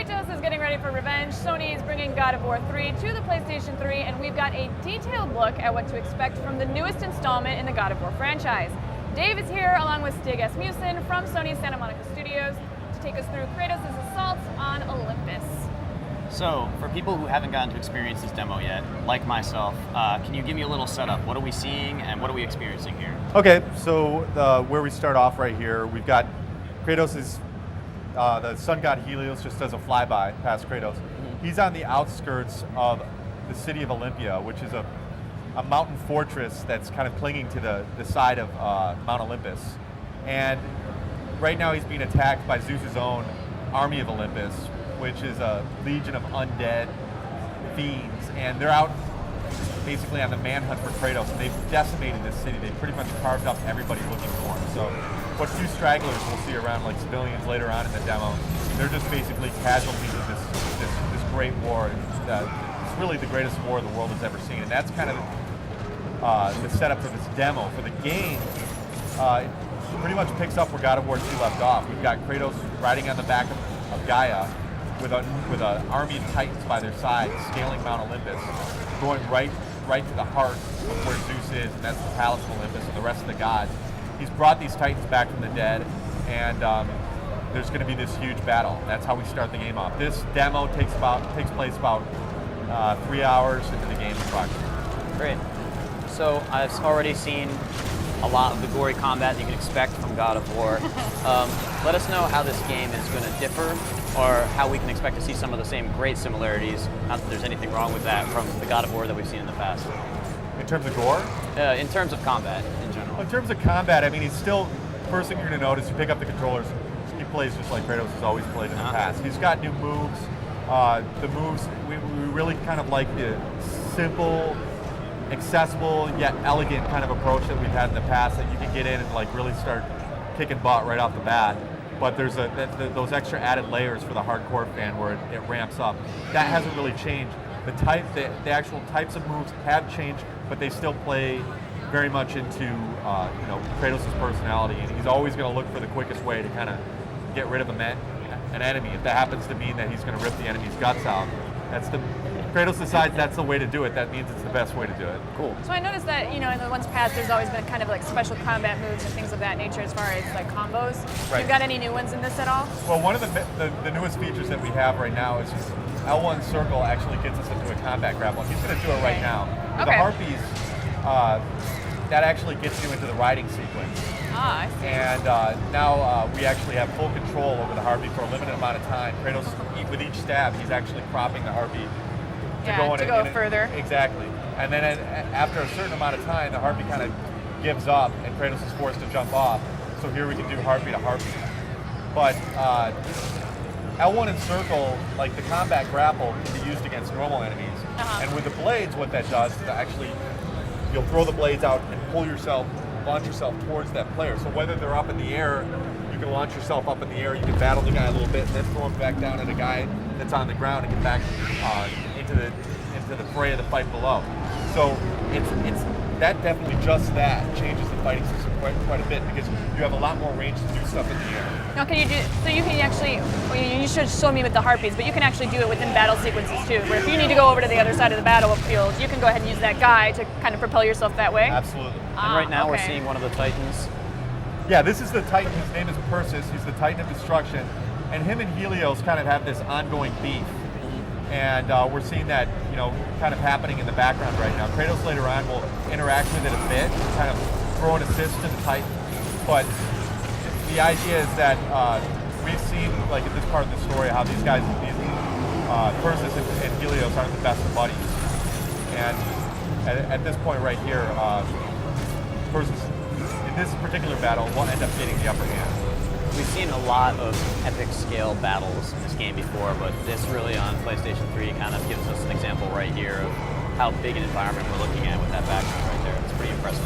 Kratos is getting ready for revenge. Sony is bringing God of War 3 to the PlayStation 3, and we've got a detailed look at what to expect from the newest installment in the God of War franchise. Dave is here along with Stig Asmussen from Sony's Santa Monica Studios to take us through Kratos' assault on Olympus. So, for people who haven't gotten to experience this demo yet, like myself, can you give me a little setup? What are we seeing and what are we experiencing here? Okay, so where we start off right here, we've got Kratos' the sun god Helios just does a flyby past Kratos. Mm-hmm. He's on the outskirts of the city of Olympia, which is a mountain fortress that's kind of clinging to the side of Mount Olympus. And right now he's being attacked by Zeus's own army of Olympus, which is a legion of undead fiends. And they're out basically on the manhunt for Kratos. And they've decimated this city. They pretty much carved up everybody looking for him. So what few stragglers we'll see around, like civilians later on in the demo, they're just basically casualties of this great war. It's really the greatest war the world has ever seen, and that's kind of the setup for this demo. For the game, it pretty much picks up where God of War 2 left off. We've got Kratos riding on the back of Gaia with an army of Titans by their side, scaling Mount Olympus, going right to the heart of where Zeus is, and that's the Palace of Olympus and the rest of the gods. He's brought these Titans back from the dead, and there's going to be this huge battle. That's how we start the game off. This demo takes place about 3 hours into the game approximately. Great. So I've already seen a lot of the gory combat that you can expect from God of War. Let us know how this game is going to differ, or how we can expect to see some of the same great similarities, not that there's anything wrong with that, from the God of War that we've seen in the past. In terms of gore? In terms of combat, in general. Well, in terms of combat, I mean, he's still, first thing you're going to notice, you pick up the controllers, he plays just like Kratos has always played in the past. He's got new moves. The moves, we really kind of like the simple, accessible, yet elegant kind of approach that we've had in the past, that you can get in and like really start kicking butt right off the bat. But there's those extra added layers for the hardcore fan where it ramps up. That hasn't really changed. The actual types of moves have changed, but they still play very much into Kratos' personality, and he's always going to look for the quickest way to kind of get rid of an enemy. If that happens to mean that he's going to rip the enemy's guts out, Kratos decides that's the way to do it. That means it's the best way to do it. Cool. So I noticed that, in the ones past, there's always been kind of like special combat moves and things of that nature as far as like combos. Right. You got any new ones in this at all? Well, one of the newest features that we have right now is L1 circle actually gets us into a combat grapple. He's going to do it right now. With the Harpies, that actually gets you into the riding sequence. Ah, I see. And now we actually have full control over the Harpy for a limited amount of time. Kratos, with each stab, he's actually propping the Harpy to go further. Exactly. And then after a certain amount of time, the Harpy kind of gives up, and Kratos is forced to jump off. So here we can do Harpy to Harpy. But L1 and circle, like the combat grapple, can be used against normal enemies. And with the blades, what that does is actually, you'll throw the blades out and launch yourself towards that player. So whether they're up in the air, you can launch yourself up in the air, you can battle the guy a little bit, and then throw him back down at a guy that's on the ground and get back into the fray of the fight below. So it's that definitely just that changes the fighting system quite a bit, because you have a lot more range to do stuff in the air. Now, you can actually, you should show me with the Harpies, but you can actually do it within battle sequences too, where if you need to go over to the other side of the battlefield, you can go ahead and use that guy to kind of propel yourself that way. Absolutely. And right now we're seeing one of the Titans. Yeah, this is the Titan. His name is Perseus. He's the Titan of Destruction. And him and Helios kind of have this ongoing beef. And we're seeing that, kind of happening in the background right now. Kratos later on will interact with it a bit, kind of throw an assist to the Titan. But the idea is that we've seen, like in this part of the story, how these guys, Perseus and Helios aren't the best of buddies. And at this point right here, Perseus, in this particular battle, will end up getting the upper hand. We've seen a lot of epic scale battles in this game before, but this really on PlayStation 3 kind of gives us an example right here of how big an environment we're looking at with that background right there. It's pretty impressive.